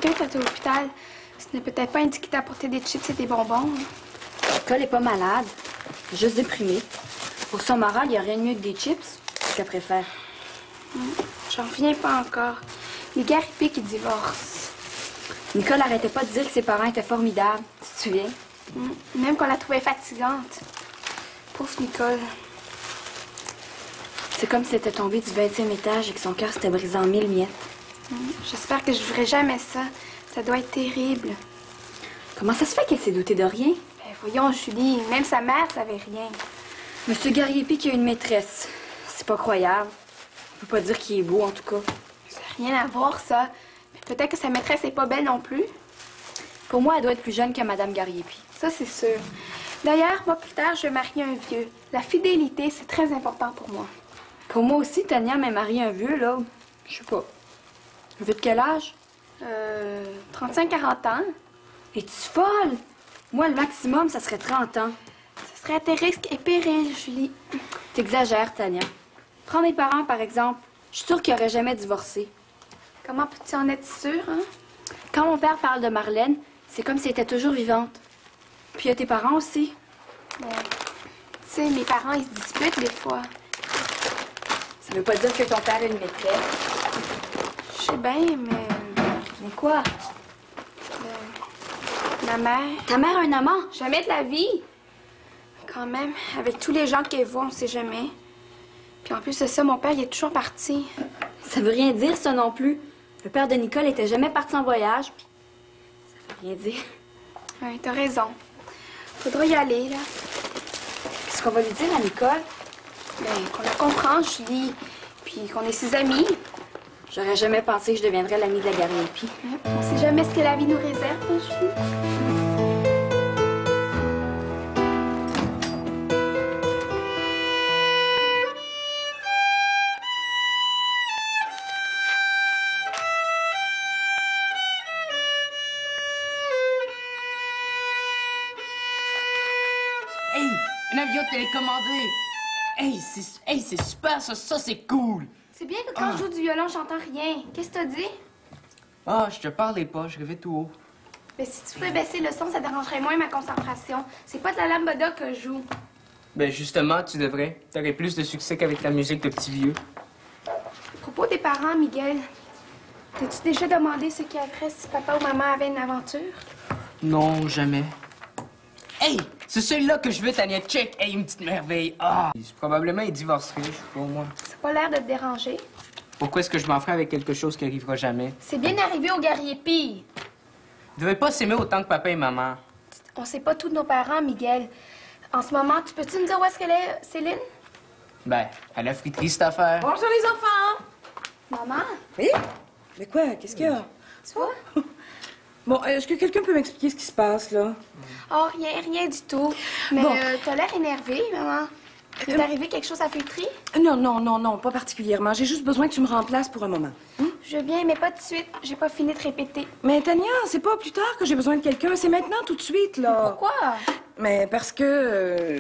quelqu'un qui est à l'hôpital, ce n'est peut-être pas indiqué d'apporter des chips et des bonbons. Nicole est pas malade. Juste déprimée. Pour son moral, il n'y a rien de mieux que des chips. Ce qu'elle préfère. J'en reviens pas encore. Les Garipi qui divorcent. Nicole arrêtait pas de dire que ses parents étaient formidables. Tu te souviens? Même qu'on la trouvait fatigante. Pauvre Nicole. C'est comme si elle était tombée du 20e étage et que son cœur s'était brisé en 1000 miettes. J'espère que je vivrai jamais ça. Ça doit être terrible. Comment ça se fait qu'elle s'est doutée de rien? Ben, voyons, Julie, même sa mère savait rien. Monsieur Gariepi qui a une maîtresse. C'est pas croyable. On peut pas dire qu'il est beau, en tout cas. Ça n'a rien à voir, ça. Mais peut-être que sa maîtresse n'est pas belle non plus. Pour moi, elle doit être plus jeune que Madame Gariepi. Ça, c'est sûr. D'ailleurs, moi, plus tard, je vais marier un vieux. La fidélité, c'est très important pour moi. Pour moi aussi, Tania m'a marié un vieux, là. Je sais pas. Un vieux de quel âge? 35-40 ans. Es-tu folle? Moi, le maximum, ça serait 30 ans. Ce serait à tes risques et périls, Julie. T'exagères, Tania. Prends mes parents, par exemple. Je suis sûre qu'ils n'auraient jamais divorcé. Comment peux-tu en être sûre, hein? Quand mon père parle de Marlène, c'est comme si elle était toujours vivante. Puis il y a tes parents aussi. Tu sais, mes parents, ils se disputent des fois. Ça veut pas dire que ton père a une maîtresse. Je sais bien, mais... Mais quoi? Ma mère... Ta mère a un amant? Jamais de la vie. Quand même, avec tous les gens qu'elle voit, on sait jamais. Puis en plus de ça, mon père, il est toujours parti. Ça veut rien dire, ça non plus. Le père de Nicole était jamais parti en voyage. Ça veut rien dire. Oui, t'as raison. Faudra y aller, là. Qu'est-ce qu'on va lui dire à Nicole? Ben, qu'on la comprend, Julie. Puis qu'on est ses amis. J'aurais jamais pensé que je deviendrais l'amie de la Gariepi. On sait jamais ce que la vie nous réserve, hein, Julie. Hey, un avion télécommandé! Hey, c'est super, ça c'est cool! C'est bien que quand je joue du violon, j'entends rien. Qu'est-ce que t'as dit? Ah, je te parlais pas, je rêvais tout haut. Ben, si tu pouvais baisser le son, ça dérangerait moins ma concentration. C'est pas de la lambada que je joue. Ben justement, tu devrais. T'aurais plus de succès qu'avec la musique de petits vieux. À propos des parents, Miguel, t'as-tu déjà demandé ce qu'il y avait si papa ou maman avaient une aventure? Non, jamais. Hey! C'est celui-là que je veux, Tania. Check! Hey, une petite merveille! Ah! Probablement, il divorcerait, je sais pas, moi. Ça n'a pas l'air de te déranger. Pourquoi est-ce que je m'en ferais avec quelque chose qui arrivera jamais? C'est bien arrivé au Gariepi. Ils devaient pas s'aimer autant que papa et maman. On sait pas tout de nos parents, Miguel. En ce moment, tu peux-tu me dire où est-ce qu'elle est, Céline? Ben, à la friterie, cette affaire. Bonjour les enfants! Maman, Oui? Mais quoi? Qu'est-ce qu'il y a? tu vois? Bon, est-ce que quelqu'un peut m'expliquer ce qui se passe, là? Oh, rien du tout. Mais Bon. t'as l'air énervée, maman. Il est arrivé quelque chose à Filtry? Non, pas particulièrement. J'ai juste besoin que tu me remplaces pour un moment. Je veux bien, mais pas tout de suite. J'ai pas fini de répéter. Mais Tania, c'est pas plus tard que j'ai besoin de quelqu'un, c'est maintenant, tout de suite, là. Pourquoi? Mais parce que...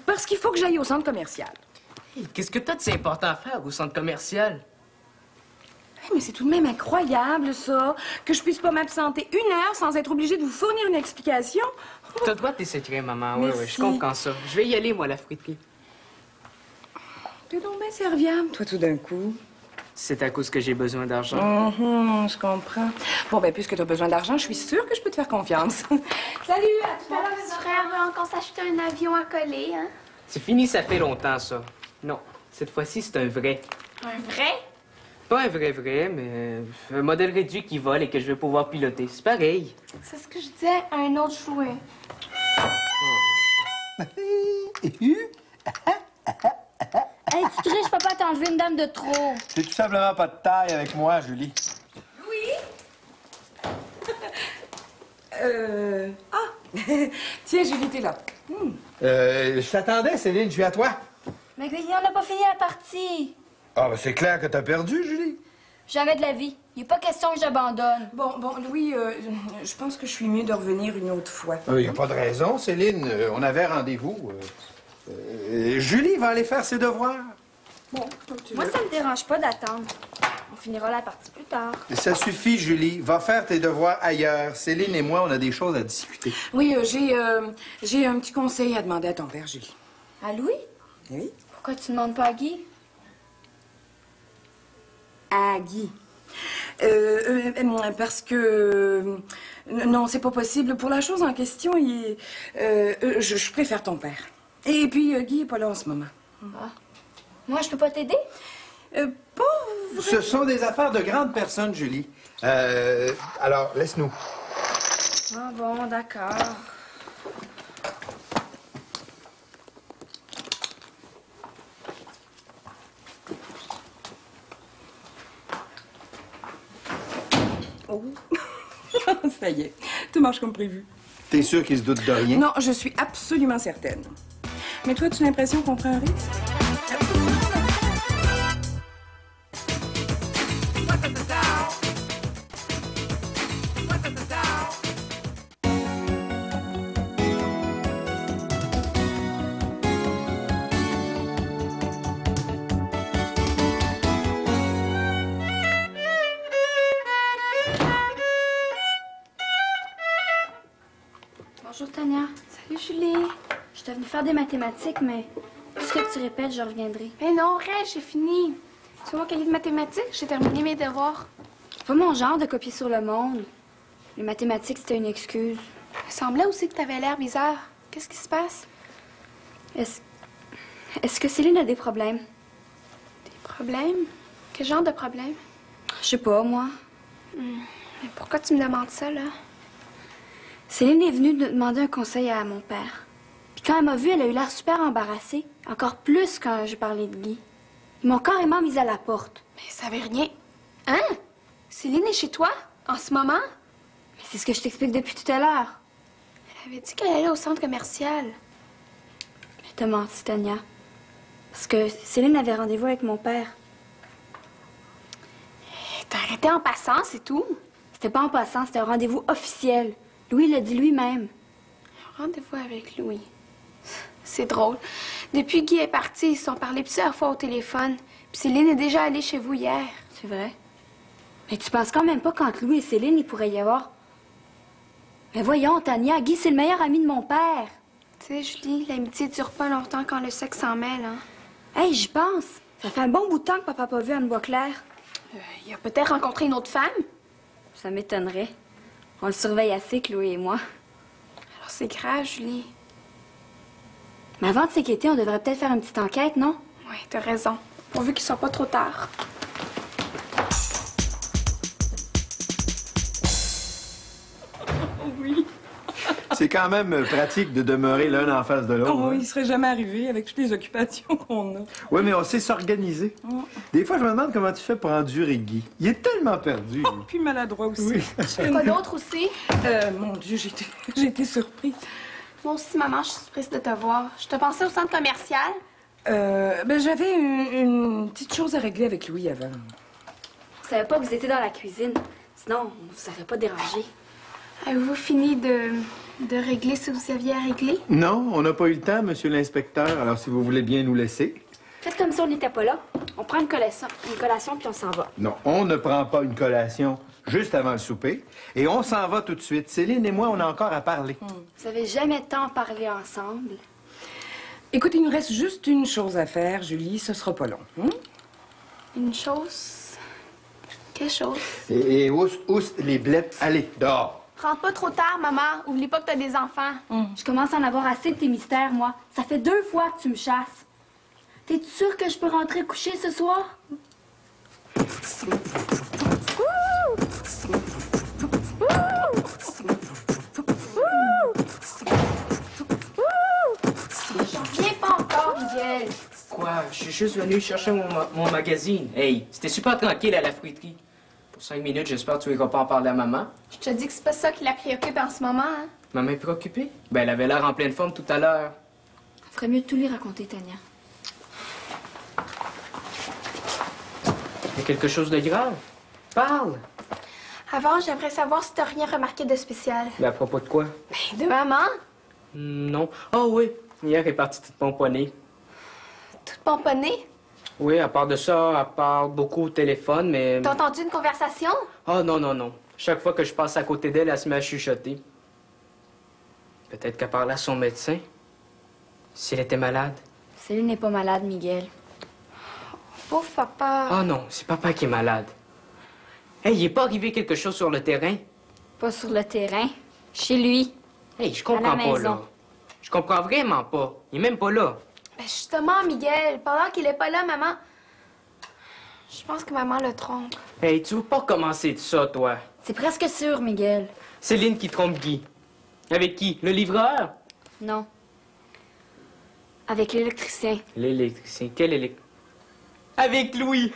parce qu'il faut que j'aille au centre commercial. Hey, qu'est-ce que t'as de si important à faire au centre commercial? Hey, mais c'est tout de même incroyable, ça, que je puisse pas m'absenter 1 heure sans être obligée de vous fournir une explication. T'as le droit de tes secrets, maman. Oui, Merci. je comprends ça. Je vais y aller, moi, à la friterie. T'es donc bien serviable, toi, tout d'un coup. C'est à cause que j'ai besoin d'argent. Je comprends. Bon, ben, puisque t'as besoin d'argent, je suis sûre que je peux te faire confiance. Salut, à tout à l'heure, les Mon frère veut encore s'acheter un avion à coller, hein? C'est fini, ça fait longtemps, ça. Non, cette fois-ci, c'est un vrai. Un vrai? Pas un vrai, mais un modèle réduit qui vole et que je vais pouvoir piloter. C'est pareil. C'est ce que je disais à un autre jouet. Hey, tu triches, papa, t'as enlevé une dame de trop. T'es tout simplement pas de taille avec moi, Julie. Ah! Tiens, Julie, t'es là. Je t'attendais, Céline, je suis à toi. Mais on n'a pas fini la partie. Ah, ben c'est clair que t'as perdu, Julie. Jamais de la vie. Il n'est pas question que j'abandonne. Bon, Louis, je pense que je suis mieux de revenir une autre fois. Il n'y a pas de raison, Céline. On avait rendez-vous. Julie va aller faire ses devoirs. Bon, comme tu Moi, veux. ça me dérange pas d'attendre. On finira la partie plus tard. Ça suffit, Julie. Va faire tes devoirs ailleurs. Céline et moi, on a des choses à discuter. Oui, j'ai un petit conseil à demander à ton père, Julie. À Louis? Oui? Pourquoi tu ne demandes pas à Guy? À Guy. Parce que... non, c'est pas possible. Pour la chose en question, je préfère ton père. Et puis, Guy est pas là en ce moment. Ah. Moi, je peux pas t'aider? Pauvre... Ce sont des affaires de grandes personnes, Julie. Alors, laisse-nous. Ah bon, d'accord. Oh. Ça y est, tout marche comme prévu. T'es sûr qu'ils se doutent de rien? Non, je suis absolument certaine. Mais toi, as-tu l'impression qu'on prend un risque? Bonjour, Tania. Salut, Julie. Je suis venue faire des mathématiques, mais tout ce que tu répètes, je reviendrai. Mais non, reste, j'ai fini. C'est mon cahier de mathématiques, j'ai terminé mes devoirs. C'est pas mon genre de copier sur le monde. Les mathématiques, c'était une excuse. Il semblait aussi que t'avais l'air bizarre. Qu'est-ce qui se passe? Est-ce que Céline a des problèmes? Des problèmes? Quel genre de problème? Je sais pas, moi. Mais pourquoi tu me demandes ça, là? Céline est venue demander un conseil à mon père. Puis quand elle m'a vue, elle a eu l'air super embarrassée. Encore plus quand j'ai parlé de Guy. Ils m'ont carrément mise à la porte. Mais ça veut rien. Hein? Céline est chez toi? En ce moment? Mais c'est ce que je t'explique depuis tout à l'heure. Elle avait dit qu'elle allait au centre commercial. Elle t'a menti, Tania. Parce que Céline avait rendez-vous avec mon père. T'as arrêté en passant, c'est tout. C'était pas en passant, c'était un rendez-vous officiel. Louis l'a dit lui-même. Rendez-vous avec Louis. C'est drôle. Depuis que Guy est parti, ils se sont parlé plusieurs fois au téléphone. Puis Céline est déjà allée chez vous hier. C'est vrai. Mais tu penses quand même pas qu'entre Louis et Céline, il pourrait y avoir... Mais voyons, Tania, Guy, c'est le meilleur ami de mon père. Tu sais, Julie, l'amitié dure pas longtemps quand le sexe s'en mêle, hein. Hey, j'y pense. Ça fait un bon bout de temps que papa n'a pas vu Anne-Boisclair. Il a peut-être rencontré une autre femme. Ça m'étonnerait. On le surveille assez, Chloé et moi. Alors c'est grave, Julie. Mais avant de s'inquiéter, on devrait peut-être faire une petite enquête, non? Oui, t'as raison. Pourvu qu'il soit pas trop tard. Oui. C'est quand même pratique de demeurer l'un en face de l'autre. Oh, hein? il serait jamais arrivé avec toutes les occupations qu'on a. Oui, mais on sait s'organiser. Des fois, je me demande comment tu fais pour endurer Guy. Il est tellement perdu. lui. Puis maladroit aussi. Oui. Quoi d'autre aussi? Mon Dieu, j'ai été surprise. Moi aussi, maman, je suis surprise de te voir. Je te pensais au centre commercial. J'avais une petite chose à régler avec Louis avant. Je savais pas que vous étiez dans la cuisine. Sinon, on vous aurait pas dérangé. Avez-vous fini de régler ce que vous aviez à régler? Non, on n'a pas eu le temps, monsieur l'inspecteur. Alors, si vous voulez bien nous laisser. Faites comme si on n'était pas là. On prend une collation puis on s'en va. Non, on ne prend pas une collation juste avant le souper. Et on s'en va tout de suite. Céline et moi, on a encore à parler. Vous avez jamais de temps à parler ensemble. Écoute, il nous reste juste une chose à faire, Julie. Ce sera pas long. Hein? Une chose? Quelle chose? Et ousse les blettes. Allez, dehors. Rentre pas trop tard, maman. Oublie pas que t'as des enfants. Je commence à en avoir assez de tes mystères, moi. Ça fait 2 fois que tu me chasses. T'es sûre que je peux rentrer coucher ce soir? J'en viens pas encore, Miguel. Quoi? Je suis juste venu chercher mon magazine. Hey, c'était super tranquille à la fruiterie. Pour 5 minutes, j'espère que tu iras pas en parler à maman. Je te dis que c'est pas ça qui la préoccupe en ce moment, hein. Maman est préoccupée? Ben, elle avait l'air en pleine forme tout à l'heure. Ça ferait mieux de tout lui raconter, Tania. Il y a quelque chose de grave? Parle! Avant, j'aimerais savoir si t'as rien remarqué de spécial. Ben, à propos de quoi? Ben, de maman. Non. Oh oui, hier, elle est partie toute pomponnée. Toute pomponnée. Oui, à part de ça, elle parle beaucoup au téléphone, mais... T'as entendu une conversation? Oh non, non, non. Chaque fois que je passe à côté d'elle, elle se met à chuchoter. Peut-être qu'elle parlait à son médecin. Si elle était malade. Céline n'est pas malade, Miguel. Pauvre papa. Oh non, c'est papa qui est malade. Hey, il est pas arrivé quelque chose sur le terrain? Pas sur le terrain. Chez lui. Hey, je comprends À la pas, maison. là. Je comprends vraiment pas. Il est même pas là. Ben justement, Miguel, pendant qu'il est pas là, maman... Je pense que maman le trompe. Hey, tu veux pas commencer de ça, toi? C'est presque sûr, Miguel. Céline qui trompe Guy. Avec qui? Le livreur? Non. Avec l'électricien. L'électricien. Quel électricien? Avec Louis!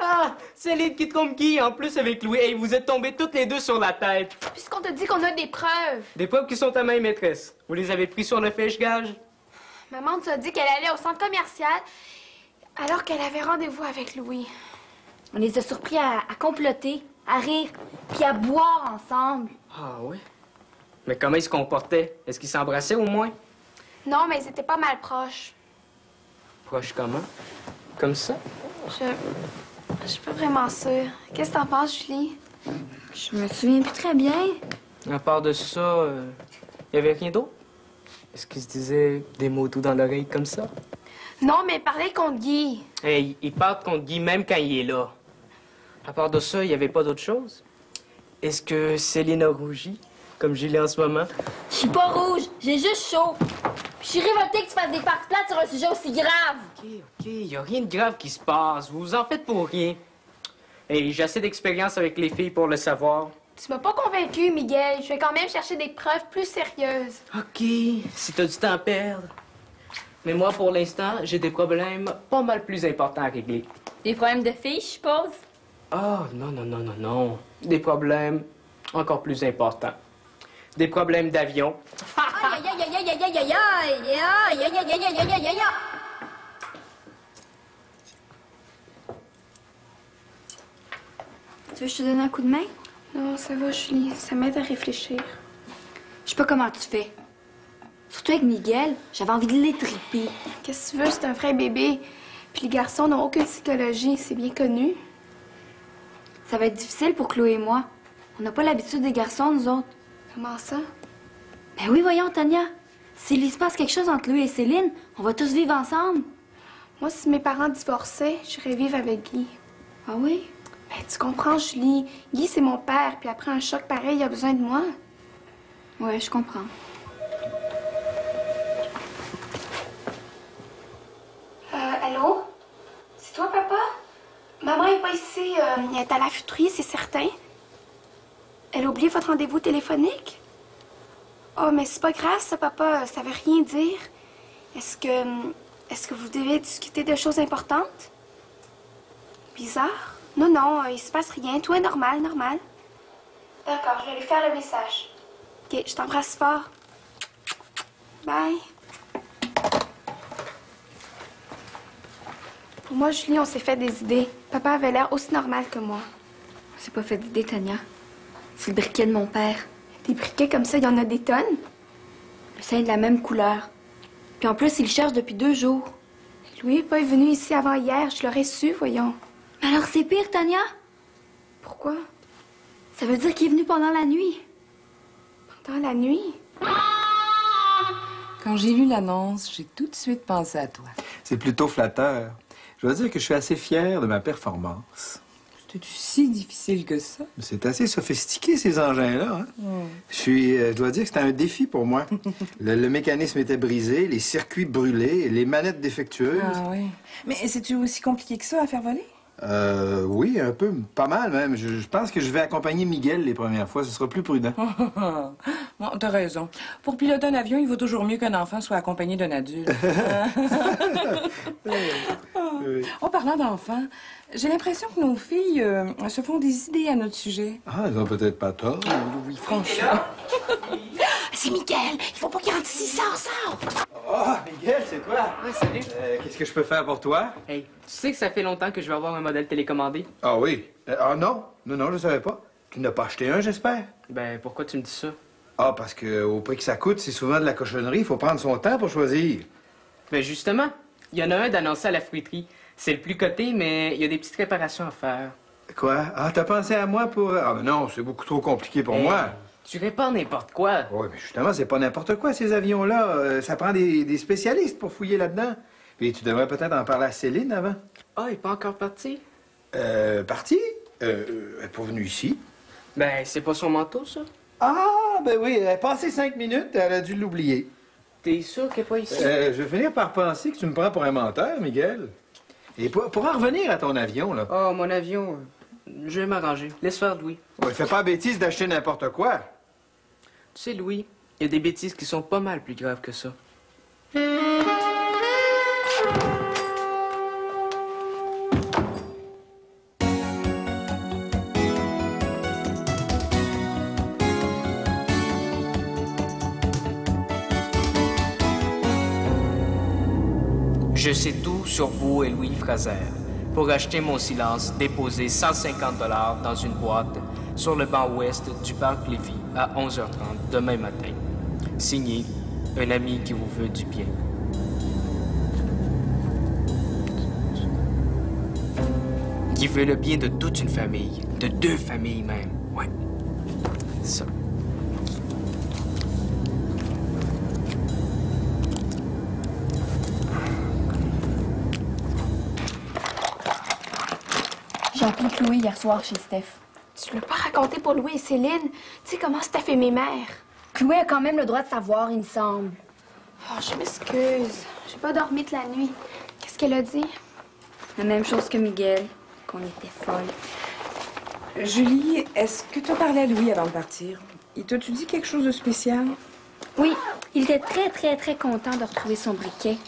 Ah! Céline qui trompe Guy, en plus avec Louis. Hey, vous êtes tombés toutes les deux sur la tête. Puisqu'on te dit qu'on a des preuves. Des preuves qui sont à main maîtresse. Vous les avez pris sur le fèche-gage? Maman nous a dit qu'elle allait au centre commercial alors qu'elle avait rendez-vous avec Louis. On les a surpris à comploter, à rire, puis à boire ensemble. Ah oui? Mais comment ils se comportaient? Est-ce qu'ils s'embrassaient au moins? Non, mais ils étaient pas mal proches. Proche comment? Comme ça? Je suis pas vraiment sûre. Qu'est-ce que t'en penses, Julie? Je me souviens plus très bien. À part de ça, y avait rien d'autre? Est-ce qu'ils se disaient des mots doux dans l'oreille comme ça? Non, mais parler contre Guy. Hey, ils partent contre Guy même quand il est là. À part de ça, y avait pas d'autre chose? Est-ce que Céline a rougi, comme Julie en ce moment? Je suis pas rouge, j'ai juste chaud. Puis je suis révoltée que tu fasses des farces plates sur un sujet aussi grave. OK, y a rien de grave qui se passe. Vous vous en faites pour rien. Hey, j'ai assez d'expérience avec les filles pour le savoir. Tu m'as pas convaincu, Miguel. Je vais quand même chercher des preuves plus sérieuses. OK, si t'as du temps à perdre. Mais moi, pour l'instant, j'ai des problèmes pas mal plus importants à régler. Des problèmes de filles, je suppose? Oh, non, non, non, non, non. Des problèmes encore plus importants. Des problèmes d'avion. Aïe, aïe, aïe, aïe, aïe, aïe, aïe, aïe, aïe, aïe, aïe, aïe, aïe, aïe, aïe. Tu veux que je te donne un coup de main? Non, ça va, Julie. Ça m'aide à réfléchir. Je sais pas comment tu fais. Surtout avec Miguel, j'avais envie de l'étriper. Qu'est-ce que tu veux? C'est un vrai bébé. Puis les garçons n'ont aucune psychologie. C'est bien connu. Ça va être difficile pour Chloé et moi. On n'a pas l'habitude des garçons, nous autres. Comment ça? Ben oui, voyons, Tania. S'il se passe quelque chose entre lui et Céline, on va tous vivre ensemble. Moi, si mes parents divorçaient, j'irais vivre avec Guy. Ah oui? Ben, tu comprends, Julie. Guy, c'est mon père. Puis après un choc pareil, il a besoin de moi. Ouais, je comprends. Allô? C'est toi, papa? Maman est pas ici. Elle est à la futerie, c'est certain. Elle a oublié votre rendez-vous téléphonique? Oh, mais c'est pas grave, ça, papa. Ça veut rien dire. Est-ce que vous devez discuter de choses importantes? Bizarre. Non, non, il se passe rien. Tout est normal, normal. D'accord, je vais lui faire le message. OK, je t'embrasse fort. Bye. Pour moi, Julie, on s'est fait des idées. Papa avait l'air aussi normal que moi. On s'est pas fait d'idée, Tania. C'est le briquet de mon père. Des briquets comme ça, il y en a des tonnes. Le sein est de la même couleur. Puis en plus, il le cherche depuis 2 jours. Louis n'est pas venu ici avant hier. Je l'aurais su, voyons. Mais alors c'est pire, Tania. Pourquoi? Ça veut dire qu'il est venu pendant la nuit. Pendant la nuit? Quand j'ai lu l'annonce, j'ai tout de suite pensé à toi. C'est plutôt flatteur. Je dois dire que je suis assez fier de ma performance. C'était si difficile que ça? C'est assez sophistiqué, ces engins-là. Hein? Je dois dire que c'était un défi pour moi. Le mécanisme était brisé, les circuits brûlés, les manettes défectueuses. Ah oui. Mais c'est-tu aussi compliqué que ça à faire voler? Oui, un peu, pas mal même. Je pense que je vais accompagner Miguel les premières fois, ce sera plus prudent. Bon, t'as raison. Pour piloter un avion, il vaut toujours mieux qu'un enfant soit accompagné d'un adulte. En parlant d'enfants, j'ai l'impression que nos filles se font des idées à notre sujet. Ah, elles ont peut-être pas tort. Oui, franchement. C'est Miguel. Il faut pas qu'il rentre ici. Sors. Oh, Miguel, c'est toi? Ouais, salut. Qu'est-ce que je peux faire pour toi? Hey, tu sais que ça fait longtemps que je vais avoir un modèle télécommandé? Ah oui. Non. Non, je savais pas. Tu n'as pas acheté un, j'espère? Ben, pourquoi tu me dis ça? Ah, parce que au prix que ça coûte, c'est souvent de la cochonnerie. Il faut prendre son temps pour choisir. Ben, justement, Il y en a un d'annoncé à la fruiterie. C'est le plus coté, mais il y a des petites réparations à faire. Quoi? Ah, t'as pensé à moi pour... Ah, mais non, c'est beaucoup trop compliqué pour moi. Tu répares n'importe quoi. Oui, mais justement, c'est pas n'importe quoi, ces avions-là. Ça prend des spécialistes pour fouiller là-dedans. Puis tu devrais peut-être en parler à Céline avant. Ah, il est pas encore parti? Parti? Elle est pas venue ici. Ben, c'est pas son manteau, ça? Ah, ben oui, elle a passé 5 minutes, elle a dû l'oublier. T'es sûr qu'elle est pas ici? Je vais finir par penser que tu me prends pour un menteur, Miguel. Et pour en revenir à ton avion, là. Oh, mon avion, je vais m'arranger. Laisse faire, Louis. Ouais, fais pas la bêtise d'acheter n'importe quoi. Tu sais, Louis, il y a des bêtises qui sont pas mal plus graves que ça. Je sais tout sur vous et Louis Fraser. Pour acheter mon silence, déposez 150 $ dans une boîte sur le banc ouest du parc Lévis à 11h30 demain matin. Signé, un ami qui vous veut du bien. Qui veut le bien de toute une famille, de 2 familles même. Ouais. Ça. J'ai appelé Chloé hier soir chez Steph. Tu l'as pas raconté pour Louis et Céline? Tu sais comment Steph et mes mères? Chloé a quand même le droit de savoir, il me semble. Oh, je m'excuse. J'ai pas dormi toute la nuit. Qu'est-ce qu'elle a dit? La même chose que Miguel, qu'on était folles. Julie, est-ce que tu as parlé à Louis avant de partir? Il t'a-tu dit quelque chose de spécial? Oui, il était très, très, très content de retrouver son briquet.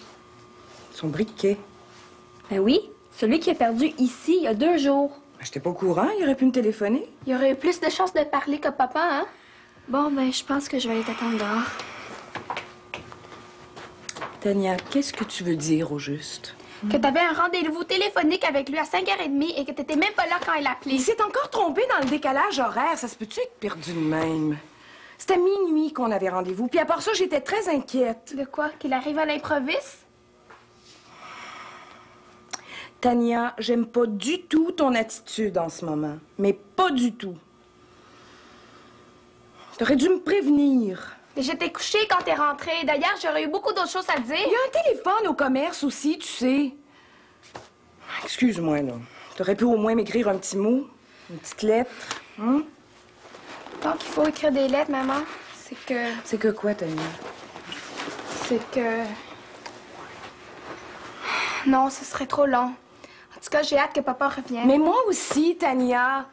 Son briquet? Ben oui, celui qui a perdu ici il y a 2 jours. J'étais pas au courant, il aurait pu me téléphoner. Il y aurait eu plus de chances de parler que papa, hein? Bon, ben, je pense que je vais aller t'attendre dehors. Tania, qu'est-ce que tu veux dire au juste? Que t'avais un rendez-vous téléphonique avec lui à 5h30 et que t'étais même pas là quand il a appelé. Il s'est encore trompé dans le décalage horaire. Ça se peut-tu être perdu de même? C'était minuit qu'on avait rendez-vous. Puis à part ça, j'étais très inquiète. De quoi? Qu'il arrive à l'improviste? Tania, j'aime pas du tout ton attitude en ce moment. Mais pas du tout. T'aurais dû me prévenir. J'étais couchée quand t'es rentrée. D'ailleurs, j'aurais eu beaucoup d'autres choses à dire. Il y a un téléphone au commerce aussi, tu sais. Excuse-moi, là. T'aurais pu au moins m'écrire un petit mot, une petite lettre, hein? Donc, il faut écrire des lettres, maman. C'est que... C'est que quoi, Tania? C'est que... Non, ce serait trop long. En tout cas, j'ai hâte que papa revienne. Mais moi aussi, Tania.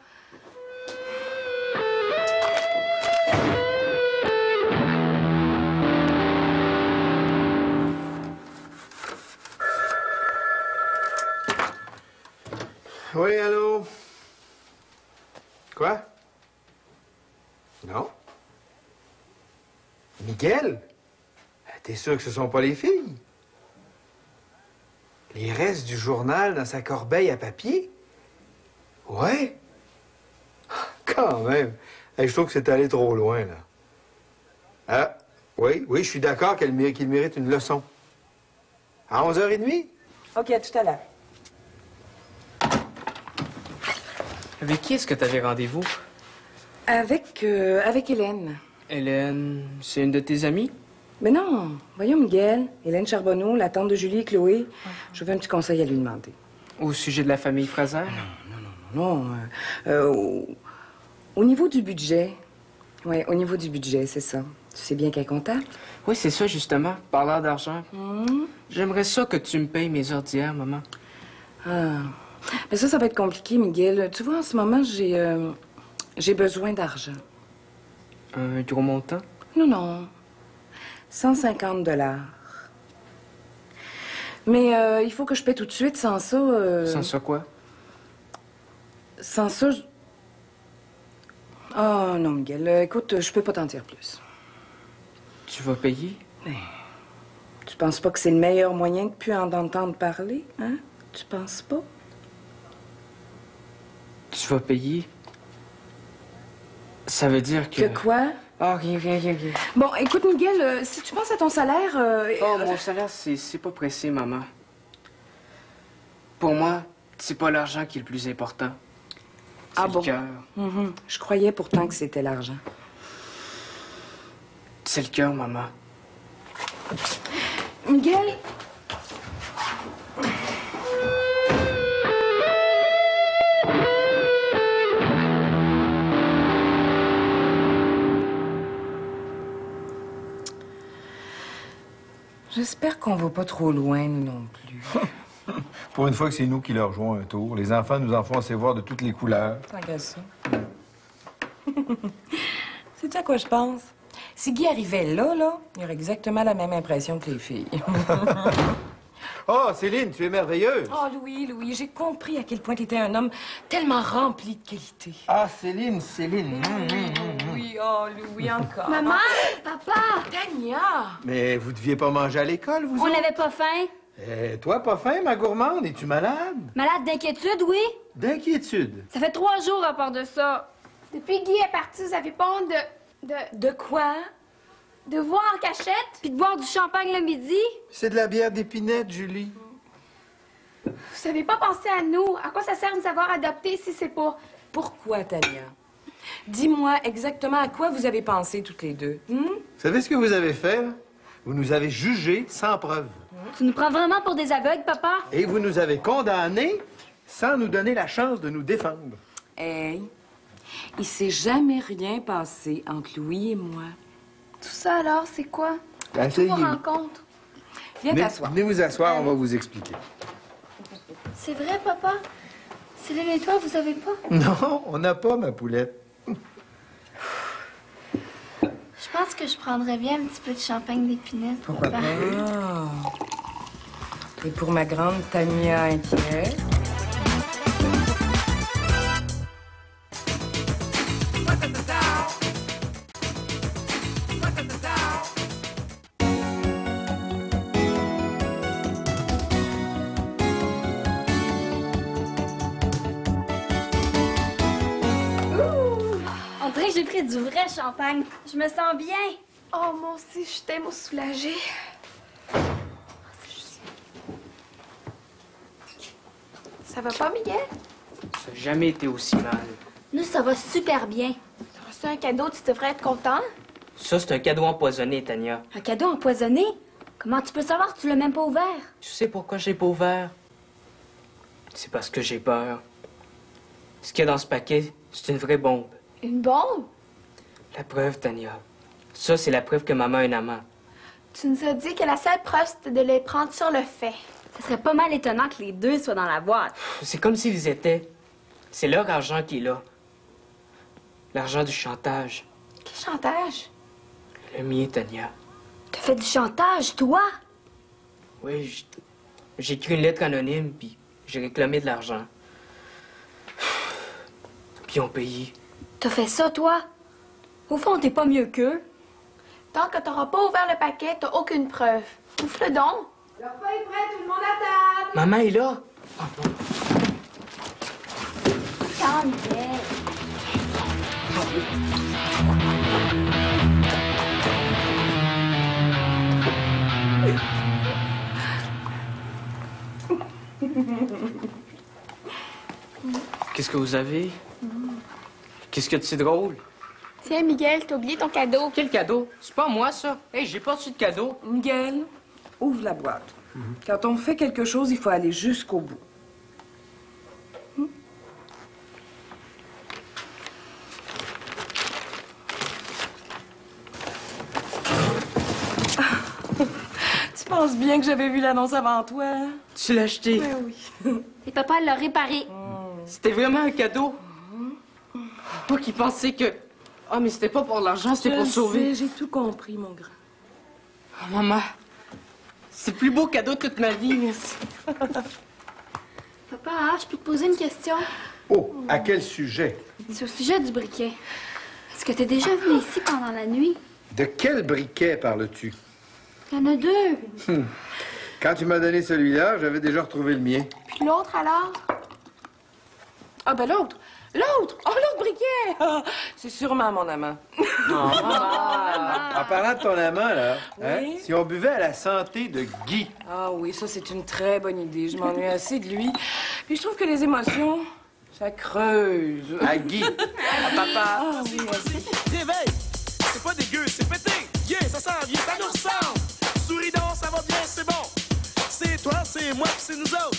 Oui, allô? Quoi? Non? Miguel? T'es sûr que ce sont pas les filles? Les restes du journal dans sa corbeille à papier? Ouais? Quand même. Hey, je trouve que c'est allé trop loin, là. Ah, oui, je suis d'accord qu'il mérite une leçon. À 11h30? OK, à tout à l'heure. Avec qui est-ce que t'avais rendez-vous? Avec Hélène. Hélène, c'est une de tes amies? Mais non, voyons Miguel, Hélène Charbonneau, la tante de Julie et Chloé. Je veux un petit conseil à lui demander. Au sujet de la famille Fraser? Non, au niveau du budget. Oui, au niveau du budget, c'est ça. Tu sais bien qu'elle est comptable? Oui, c'est ça, justement. Parlant d'argent. J'aimerais ça que tu me payes mes heures d'hier, maman. Ah. Mais ça va être compliqué, Miguel. Tu vois, en ce moment, j'ai besoin d'argent. Un gros montant? Non. 150 $. Mais il faut que je paie tout de suite. Sans ça... Sans ça quoi? Sans ça... Oh non, Miguel. Écoute, je peux pas t'en dire plus. Tu vas payer? Ben, tu penses pas que c'est le meilleur moyen de plus en entendre parler, hein? Tu penses pas? Tu vas payer? Ça veut dire que... Que quoi? Ah, rien. Bon, écoute, Miguel, si tu penses à ton salaire... Oh, mon salaire, c'est pas pressé, maman. Pour moi, c'est pas l'argent qui est le plus important. C'est le cœur. Je croyais pourtant que c'était l'argent. C'est le cœur, maman. Miguel? J'espère qu'on va pas trop loin, nous non plus. Pour une fois que c'est nous qui leur jouons un tour, les enfants nous en font assez voir de toutes les couleurs. Tant qu'à ça. Sais-tu à quoi je pense? Si Guy arrivait là, il aurait exactement la même impression que les filles. Oh, Céline, tu es merveilleuse! Oh, Louis, j'ai compris à quel point tu étais un homme tellement rempli de qualités. Ah, Céline. Oui, oh, Louis, encore. Maman! Papa! Tania! Mais vous deviez pas manger à l'école, vous On autres? n'avait pas faim. Toi, pas faim, ma gourmande? Es-tu malade? Malade d'inquiétude, oui. D'inquiétude. Ça fait 3 jours à part de ça. Depuis Guy est parti, vous avez pas honte De quoi? de voir en cachette? Puis de boire du champagne le midi. C'est de la bière d'épinette, Julie. Vous savez pas penser à nous. À quoi ça sert de nous avoir adoptés si c'est pour... Pourquoi, Tania? Dis-moi exactement à quoi vous avez pensé toutes les deux. Vous savez ce que vous avez fait, là? Vous nous avez jugés sans preuve. Tu nous prends vraiment pour des aveugles, papa? Et vous nous avez condamnés sans nous donner la chance de nous défendre. Hey, il s'est jamais rien passé entre Louis et moi. Tout ça alors, c'est quoi? Vos Asseyez-vous. rencontres. Viens t'asseoir. Venez vous asseoir, on va vous expliquer. C'est vrai, papa? Céline et toi, vous avez pas? Non, on n'a pas, ma poulette. Je pense que je prendrais bien un petit peu de champagne d'épinette. Pourquoi pas? Ah. Et pour ma grande Tania inquiète. On dirait que j'ai pris du vrai champagne. Je me sens bien. Oh, moi aussi, je suis tellement soulagée. Ça va pas, Miguel? Ça n'a jamais été aussi mal. Nous, ça va super bien. T'as reçu un cadeau, tu devrais être content. Ça, c'est un cadeau empoisonné, Tania. Un cadeau empoisonné? Comment tu peux savoir que tu l'as même pas ouvert? Tu sais pourquoi je l'ai pas ouvert? C'est parce que j'ai peur. Ce qu'il y a dans ce paquet, c'est une vraie bombe. Une bombe? La preuve, Tania. Ça, c'est la preuve que maman a un amant. Tu nous as dit que la seule preuve, c'était de les prendre sur le fait. Ce serait pas mal étonnant que les deux soient dans la boîte. C'est comme s'ils étaient. C'est leur argent qui est là. L'argent du chantage. Quel chantage? Le mien, Tania. T'as fait du chantage, toi? Oui, j'ai écrit une lettre anonyme, puis j'ai réclamé de l'argent. Puis ils ont payé. T'as fait ça, toi? Au fond, t'es pas mieux qu'eux. Tant que t'auras pas ouvert le paquet, t'as aucune preuve. Ouvre-le donc. Le repas est prêt, tout le monde à table. Maman est là. Calme, Miguel. Qu'est-ce que vous avez? Qu'est-ce qu'il y a de si drôle? Tiens, Miguel, t'as oublié ton cadeau. Quel cadeau? C'est pas moi, ça. Hey, j'ai pas reçu de cadeau. Miguel, ouvre la boîte. Quand on fait quelque chose, il faut aller jusqu'au bout. Tu penses bien que j'avais vu l'annonce avant toi? Hein? Tu l'as acheté. Oui. Et papa l'a réparé. C'était vraiment un cadeau. Toi qui pensais que... Ah, mais c'était pas pour l'argent, c'était pour sauver. J'ai tout compris, mon grand. Oh, maman, c'est le plus beau cadeau de toute ma vie, merci. Papa, je peux te poser une question? Oh, à quel sujet? C'est au sujet du briquet. Est-ce que t'es déjà venu ici pendant la nuit? De quel briquet parles-tu? Il y en a 2. Quand tu m'as donné celui-là, j'avais déjà retrouvé le mien. Puis l'autre, alors? Ah, ben l'autre! L'autre! Oh, l'autre briquet! Ah, c'est sûrement mon amant. En parlant de ton amant, là, hein, Oui? si on buvait à la santé de Guy. Ah oui, ça, c'est une très bonne idée. Je m'ennuie assez de lui. Puis je trouve que les émotions, ça creuse. À Guy. À papa. Ah oui, merci. Réveille! C'est pas dégueu, c'est pété! Yeah, ça sent bien, ça nous ressemble! Souris donc, ça va bien, c'est bon! C'est toi, c'est moi, puis c'est nous autres!